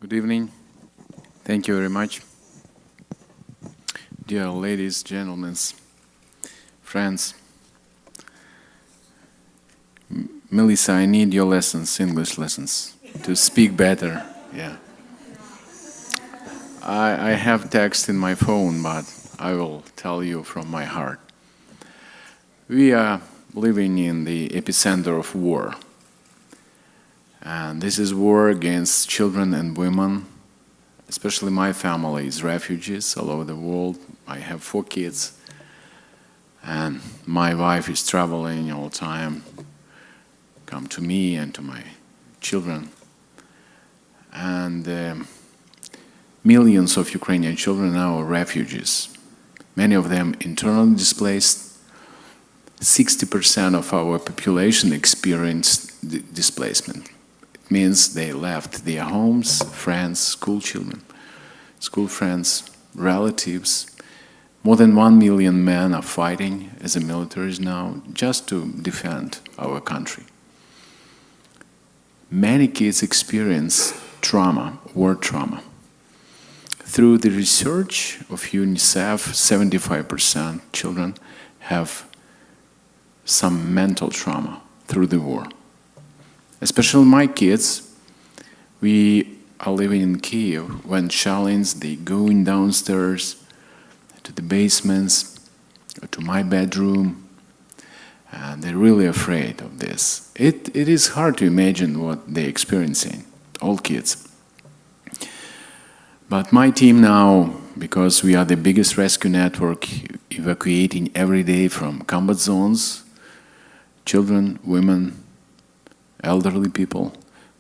Good evening. Thank you very much. Dear ladies, gentlemen, friends. Melissa, I need your lessons, English lessons, to speak better. Yeah. I have text in my phone, but I will tell you from my heart. We are living in the epicenter of war. And this is war against children and women. Especially my family is refugees all over the world. I have 4 kids. And my wife is traveling all the time. Come to me and to my children. And millions of Ukrainian children now are refugees. Many of them internally displaced. 60% of our population experienced displacement. It means they left their homes, friends, school children, school friends, relatives. More than 1 million men are fighting as the militaries now just to defend our country. Many kids experience trauma, war trauma. Through the research of UNICEF, 75% children have some mental trauma through the war. Especially my kids, we are living in Kiev. When challenged, they going downstairs to the basements, or to my bedroom, and they're really afraid of this. It is hard to imagine what they're experiencing, all kids. But my team now, because we are the biggest rescue network evacuating every day from combat zones, children, women, elderly people,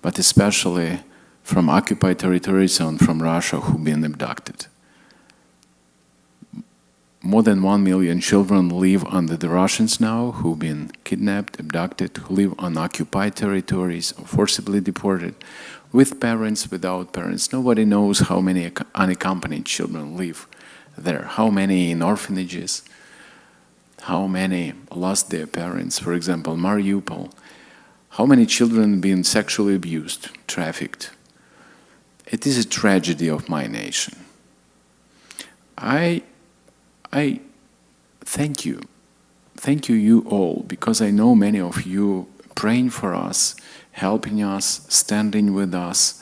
but especially from occupied territories and from Russia who've been abducted. More than 1 million children live under the Russians now who've been kidnapped, abducted, who live on occupied territories or forcibly deported, with parents, without parents. Nobody knows how many unaccompanied children live there, how many in orphanages, how many lost their parents. For example, Mariupol, how many children being sexually abused, trafficked. It is a tragedy of my nation. I thank you. Thank you all, because I know many of you praying for us, helping us, standing with us.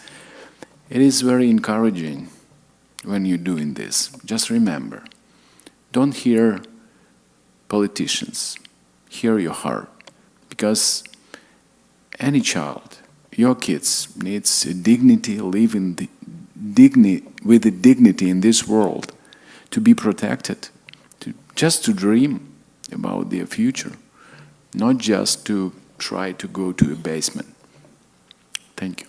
It is very encouraging when you're doing this. Just remember, don't hear politicians, hear your heart, because any child, your kids, needs a dignity, live in the with the dignity in this world, to be protected, just to dream about their future, not just to try to go to a basement. Thank you.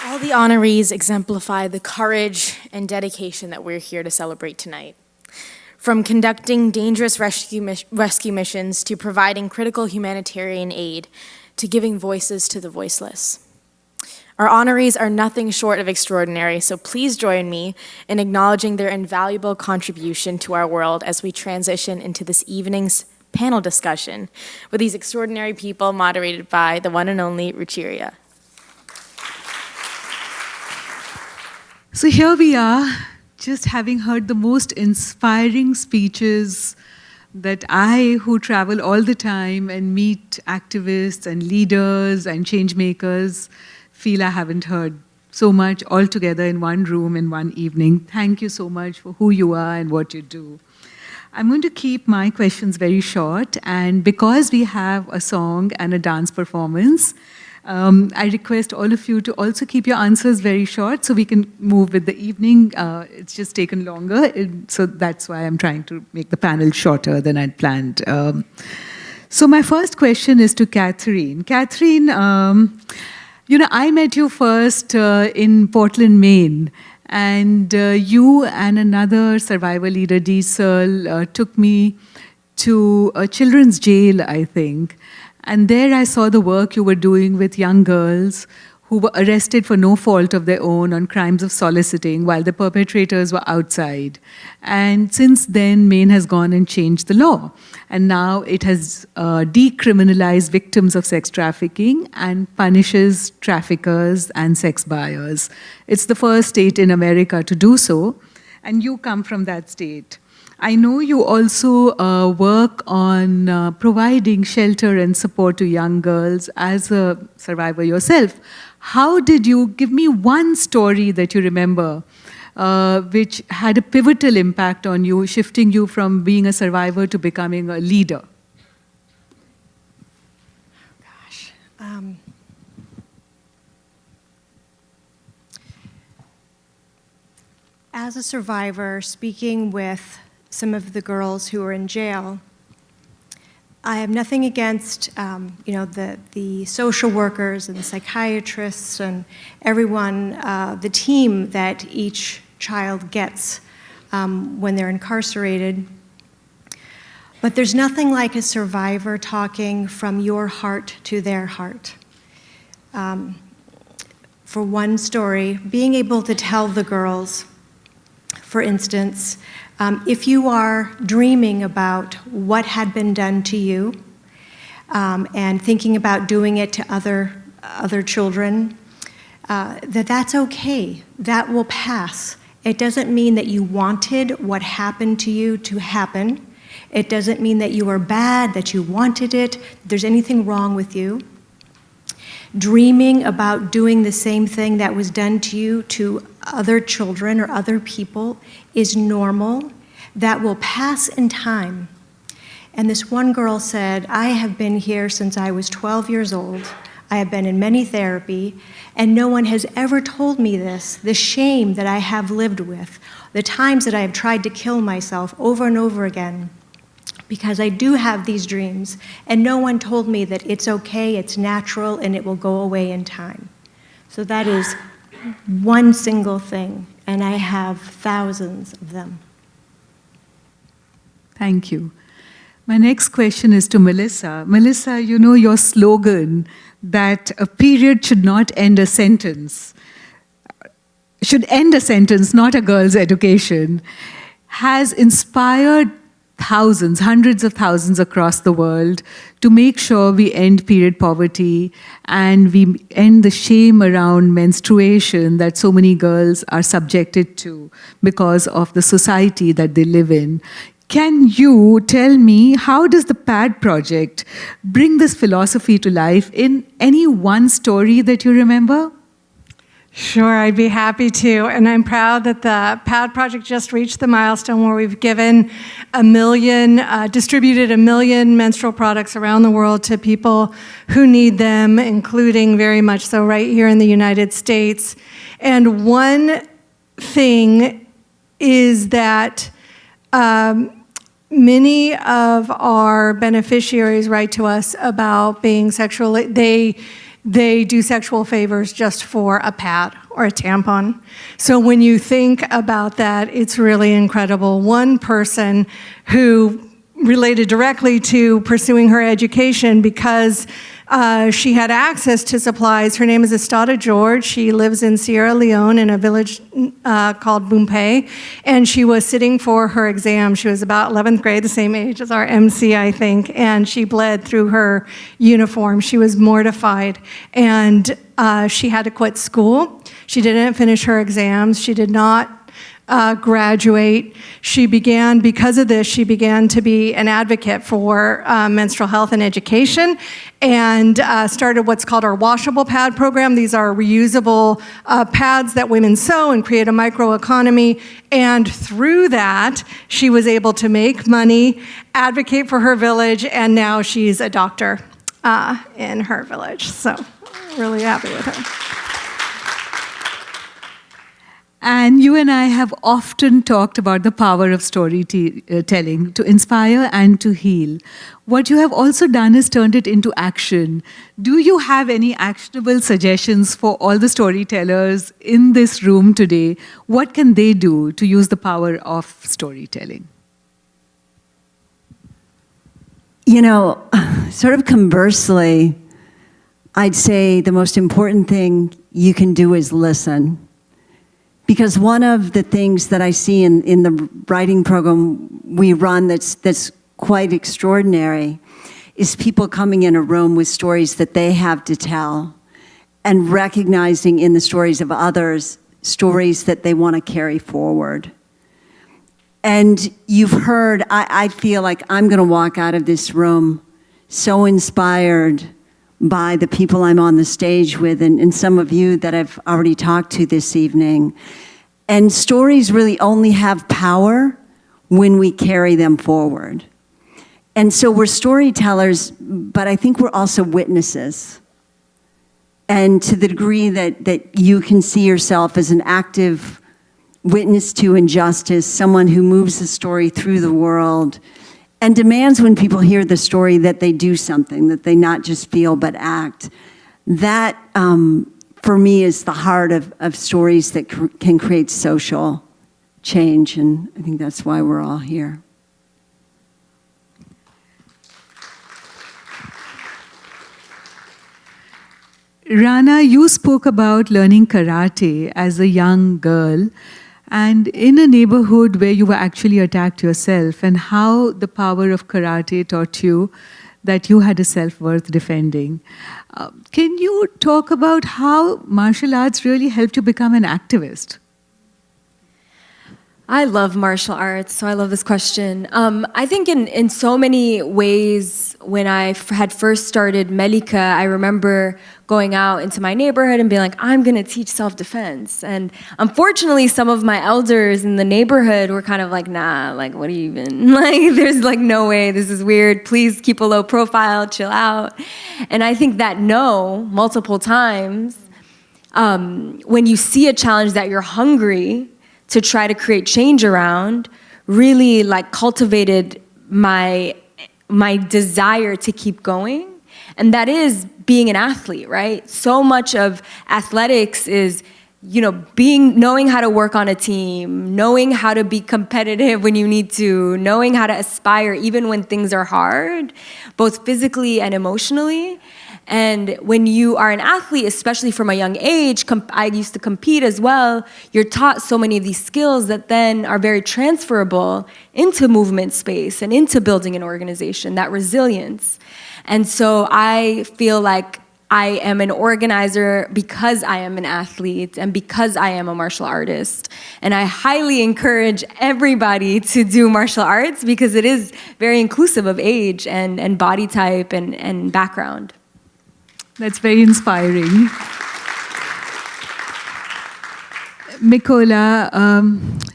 All the honorees exemplify the courage and dedication that we're here to celebrate tonight. From conducting dangerous rescue missions to providing critical humanitarian aid to giving voices to the voiceless. Our honorees are nothing short of extraordinary, so please join me in acknowledging their invaluable contribution to our world as we transition into this evening's panel discussion with these extraordinary people moderated by the one and only Ruchiria. So here we are, just having heard the most inspiring speeches that I, who travel all the time and meet activists and leaders and change makers, feel I haven't heard so much all together in one room in one evening. Thank you so much for who you are and what you do. I'm going to keep my questions very short, and because we have a song and a dance performance, I request all of you to also keep your answers very short so we can move with the evening. It's just taken longer, so that's why I'm trying to make the panel shorter than I'd planned. So my first question is to Catherine. Catherine, I met you first in Portland, Maine, and you and another survivor leader, Dee Searle, took me to a children's jail, I think. And there I saw the work you were doing with young girls who were arrested for no fault of their own on crimes of soliciting while the perpetrators were outside. And since then, Maine has gone and changed the law. And now it has decriminalized victims of sex trafficking and punishes traffickers and sex buyers. It's the first state in America to do so, and you come from that state. I know you also work on providing shelter and support to young girls as a survivor yourself. How did you, give me one story that you remember which had a pivotal impact on you, shifting you from being a survivor to becoming a leader? Gosh. As a survivor, speaking with some of the girls who are in jail, I have nothing against the social workers and the psychiatrists and everyone, the team that each child gets when they're incarcerated. But there's nothing like a survivor talking from your heart to their heart. For one story, being able to tell the girls, for instance, if you are dreaming about what had been done to you and thinking about doing it to other children, that's okay. That will pass. It doesn't mean that you wanted what happened to you to happen. It doesn't mean that you are bad, that you wanted it, that there's anything wrong with you. Dreaming about doing the same thing that was done to you to other children or other people is normal. That will pass in time. And this one girl said, I have been here since I was 12 years old. I have been in many therapy, and no one has ever told me this, the shame that I have lived with, the times that I have tried to kill myself over and over again, because I do have these dreams, and no one told me that it's okay, it's natural, and it will go away in time. So that is one single thing, and I have thousands of them. Thank you. My next question is to Melissa. Melissa, you know your slogan that a period should not end a sentence, should end a sentence, not a girl's education, has inspired thousands, hundreds of thousands across the world to make sure we end period poverty and we end the shame around menstruation that so many girls are subjected to because of the society that they live in. Can you tell me, how does the PAD project bring this philosophy to life in any one story that you remember? Sure, I'd be happy to. And I'm proud that the PAD project just reached the milestone where we've given distributed 1 million menstrual products around the world to people who need them, including very much so right here in the United States. And one thing is that many of our beneficiaries write to us about being sexually, they do sexual favors just for a pad or a tampon. So when you think about that, it's really incredible. One person who related directly to pursuing her education because she had access to supplies. Her name is Estada George. She lives in Sierra Leone in a village called Bumpay, and she was sitting for her exam. She was about 11th grade, the same age as our MC, I think, and she bled through her uniform. She was mortified, and she had to quit school. She didn't finish her exams. She did not graduate. Because of this, she began to be an advocate for menstrual health and education and started what's called our washable pad program. These are reusable pads that women sew and create a microeconomy. And through that, she was able to make money, advocate for her village, and now she's a doctor in her village. So really happy with her. And you and I have often talked about the power of storytelling to inspire and to heal. What you have also done is turned it into action. Do you have any actionable suggestions for all the storytellers in this room today? What can they do to use the power of storytelling? You know, sort of conversely, I'd say the most important thing you can do is listen. Because one of the things that I see in the writing program we run that's quite extraordinary is people coming in a room with stories that they have to tell and recognizing in the stories of others stories that they want to carry forward. And you've heard, I feel like I'm going to walk out of this room so inspired by the people I'm on the stage with and some of you that I've already talked to this evening. And stories really only have power when we carry them forward. And so we're storytellers, but I think we're also witnesses. And to the degree that you can see yourself as an active witness to injustice, someone who moves the story through the world, and demands when people hear the story that they do something, that they not just feel but act. That, for me, is the heart of stories that can create social change, and I think that's why we're all here. Rana, you spoke about learning karate as a young girl and in a neighborhood where you were actually attacked yourself, and how the power of karate taught you that you had a self-worth defending. Can you talk about how martial arts really helped you become an activist? I love martial arts, so I love this question. I think in so many ways, when I had first started Melika, I remember going out into my neighborhood and being like, I'm gonna teach self-defense. And unfortunately, some of my elders in the neighborhood were kind of like, nah, like, what are you even, like, there's like no way, this is weird, please keep a low profile, chill out. And I think that no, multiple times, when you see a challenge that you're hungry to try to create change around, really like cultivated my desire to keep going. And that is being an athlete, right? So much of athletics is, you know, knowing how to work on a team, knowing how to be competitive when you need to, knowing how to aspire even when things are hard, both physically and emotionally. And when you are an athlete, especially from a young age, I used to compete as well, you're taught so many of these skills that then are very transferable into movement space and into building an organization, that resilience. And so I feel like I am an organizer because I am an athlete and because I am a martial artist. And I highly encourage everybody to do martial arts because it is very inclusive of age and body type and background. That's very inspiring. Mikola,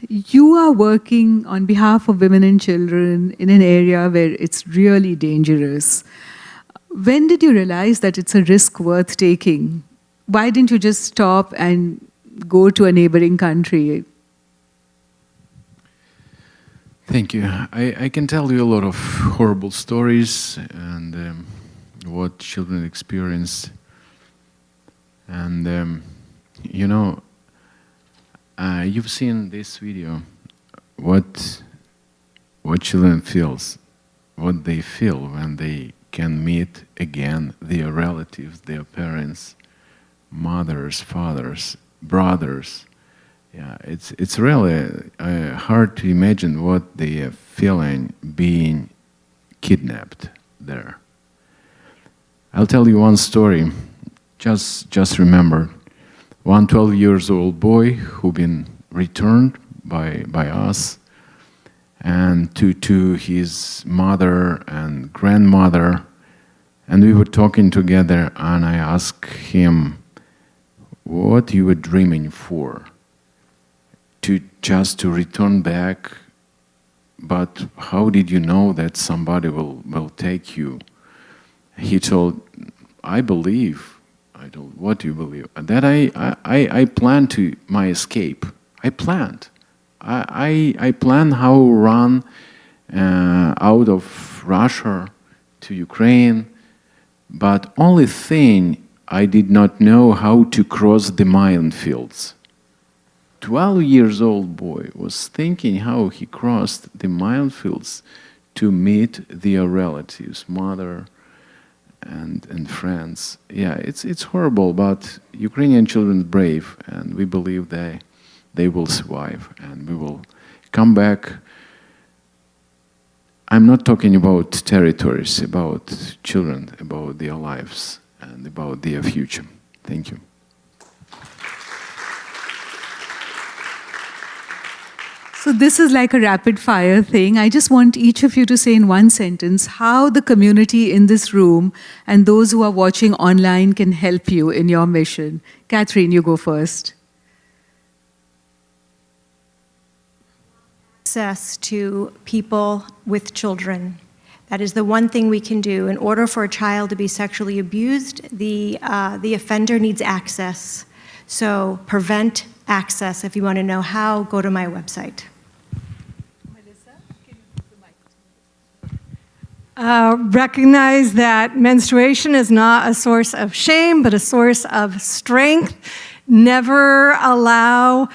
you are working on behalf of women and children in an area where it's really dangerous. When did you realize that it's a risk worth taking? Why didn't you just stop and go to a neighboring country? Thank you. I can tell you a lot of horrible stories and what children experience. And, you know, you've seen this video, what children feels, what they feel when they can meet again their relatives, their parents, mothers, fathers, brothers. Yeah, it's really hard to imagine what they are feeling being kidnapped there. I'll tell you one story. Just remember, one 12-year-old boy who been returned by us, and to his mother and grandmother, and we were talking together, and I asked him, what you were dreaming for? Just to return back, but how did you know that somebody will take you? He told, I believe. I told, what do you believe? That I planned to my escape. I planned. I planned how to run out of Russia to Ukraine, but only thing I did not know how to cross the minefields. 12-year-old boy was thinking how he crossed the minefields to meet their relatives, mother, and friends. Yeah, it's horrible, but Ukrainian children are brave, and we believe they will survive, and we will come back. I'm not talking about territories, about children, about their lives, and about their future. Thank you. So this is like a rapid fire thing. I just want each of you to say in one sentence how the community in this room and those who are watching online can help you in your mission. Catherine, you go first. Access to people with children. That is the one thing we can do. In order for a child to be sexually abused, the offender needs access. So prevent access. If you want to know how, go to my website. Recognize that menstruation is not a source of shame, but a source of strength. Never allow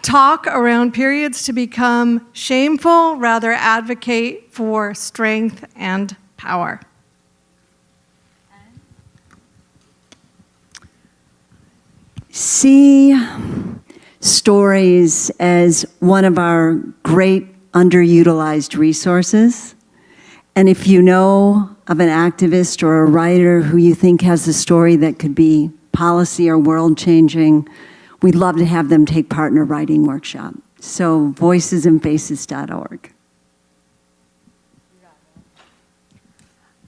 talk around periods to become shameful. Rather advocate for strength and power. See stories as one of our great underutilized resources. And if you know of an activist or a writer who you think has a story that could be policy or world-changing, we'd love to have them take part in a writing workshop. So voicesandfaces.org.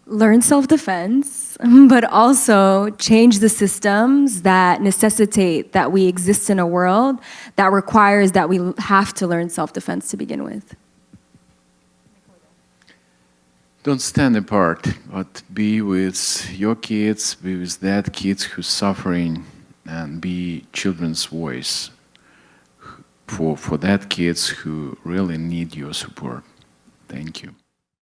Learn self-defense, but also change the systems that necessitate that we exist in a world that requires that we have to learn self-defense to begin with. Don't stand apart, but be with your kids, be with that kids who's suffering, and be children's voice for that kids who really need your support. Thank you.